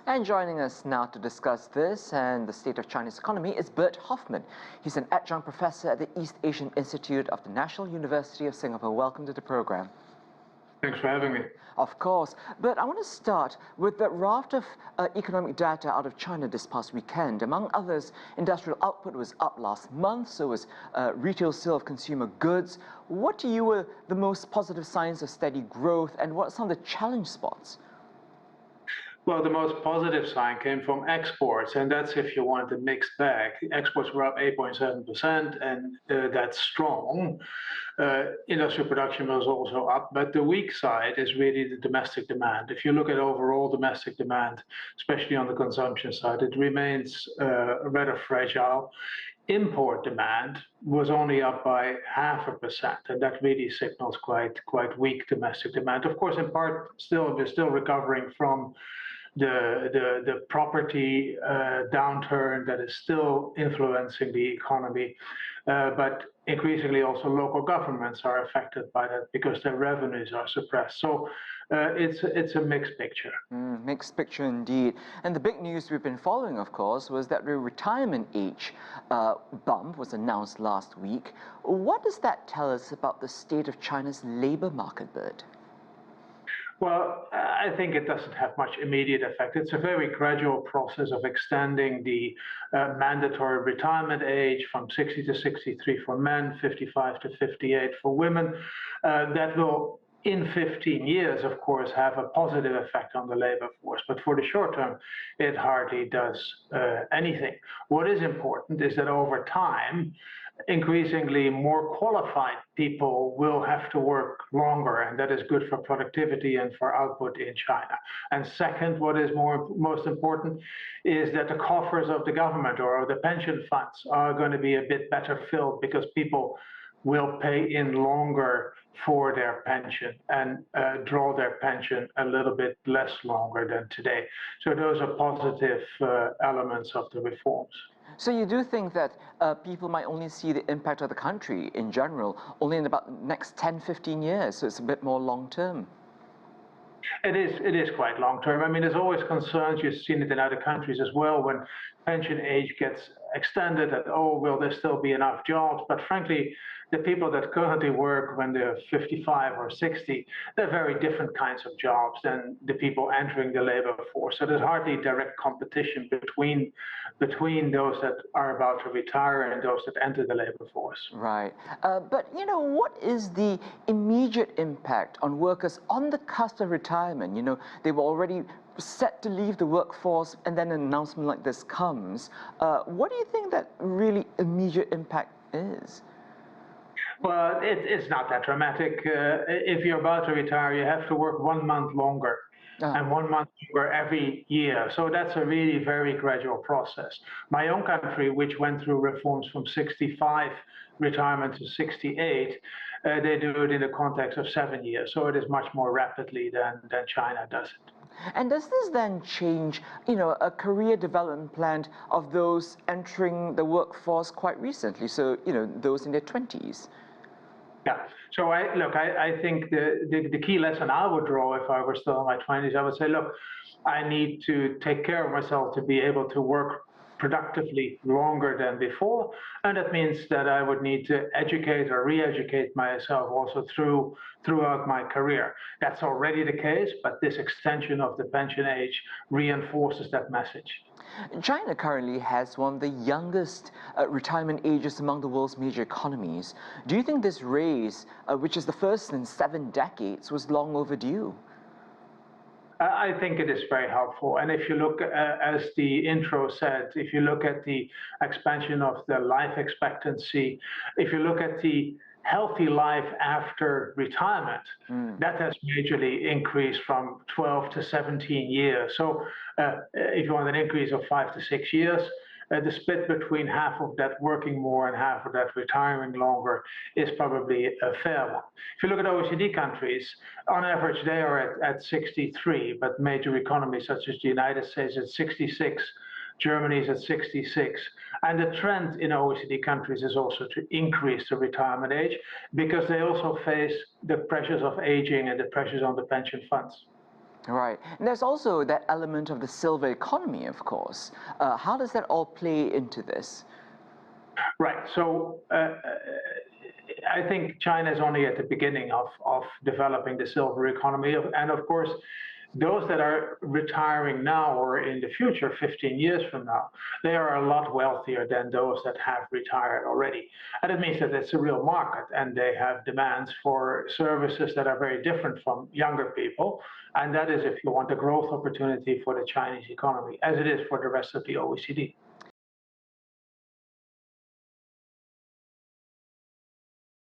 And joining us now to discuss this and the state of China's economy is Bert Hoffman. He's an adjunct professor at the East Asian Institute of the National University of Singapore. Welcome to the program. Thanks for having me. Of course. But I want to start with the raft of economic data out of China this past weekend. Among others, industrial output was up last month, so was retail sale of consumer goods. What to you were the most positive signs of steady growth, and what are some of the challenge spots? Well, the most positive sign came from exports, and that's, if you want, a mixed bag. Exports were up 8.7%, and that's strong. Industrial production was also up, but the weak side is really the domestic demand. If you look at overall domestic demand, especially on the consumption side, it remains rather fragile. Import demand was only up by 0.5%, and that really signals quite weak domestic demand. Of course, in part, we're still recovering from the property downturn that is still influencing the economy, but increasingly also local governments are affected by that because their revenues are suppressed. So it's a mixed picture. Mixed picture indeed. And the big news we've been following, of course, was that the retirement age bump was announced last week. What does that tell us about the state of China's labor market, Bert? Well, I think it doesn't have much immediate effect. It's a very gradual process of extending the mandatory retirement age from 60 to 63 for men, 55 to 58 for women. That will, in 15 years, of course, have a positive effect on the labor force. But for the short term, it hardly does anything. What is important is that over time, increasingly more qualified people will have to work longer, and that is good for productivity and for output in China. And second, what is most important is that the coffers of the government or the pension funds are going to be a bit better filled because people will pay in longer for their pension and draw their pension a little bit less longer than today. So those are positive elements of the reforms. So you do think that people might only see the impact of the country in general only in about the next 10, 15 years, so it's a bit more long-term? It is quite long-term. I mean, there's always concerns, you've seen it in other countries as well, when pension age gets extended, that, oh, will there still be enough jobs? But frankly, the people that currently work when they're 55 or 60, they're very different kinds of jobs than the people entering the labor force. So there's hardly direct competition between those that are about to retire and those that enter the labor force. Right. But, you know, what is the immediate impact on workers on the cusp of retirement? You know, they were already set to leave the workforce, and then an announcement like this comes. What do you think that really immediate impact is? Well, it's not that dramatic. If you're about to retire, you have to work 1 month longer. And 1 month longer every year. So that's a really very gradual process. My own country, which went through reforms from 65 retirement to 68, they do it in the context of 7 years. So it is much more rapidly than China does it. And does this then change, you know, a career development plan of those entering the workforce quite recently? So, you know, those in their 20s? Yeah. So I think the key lesson I would draw if I were still in my 20s, I would say, look, I need to take care of myself to be able to work productively longer than before. And that means that I would need to educate or re-educate myself also throughout my career. That's already the case, but this extension of the pension age reinforces that message. China currently has one of the youngest retirement ages among the world's major economies. Do you think this raise, which is the first in 7 decades, was long overdue? I think it is very helpful. And if you look, as the intro said, if you look at the expansion of the life expectancy, if you look at the healthy life after retirement, that has majorly increased from 12 to 17 years. So if you want an increase of 5 to 6 years, the split between half of that working more and half of that retiring longer is probably a fair one. If you look at OECD countries, on average they are at 63, but major economies such as the United States at 66, Germany is at 66. And the trend in OECD countries is also to increase the retirement age because they also face the pressures of aging and the pressures on the pension funds. Right. And there's also that element of the silver economy, of course. How does that all play into this? Right. So I think China is only at the beginning of developing the silver economy. And of course, those that are retiring now or in the future, 15 years from now, they are a lot wealthier than those that have retired already. And it means that it's a real market and they have demands for services that are very different from younger people. And that is, if you want, a growth opportunity for the Chinese economy, as it is for the rest of the OECD.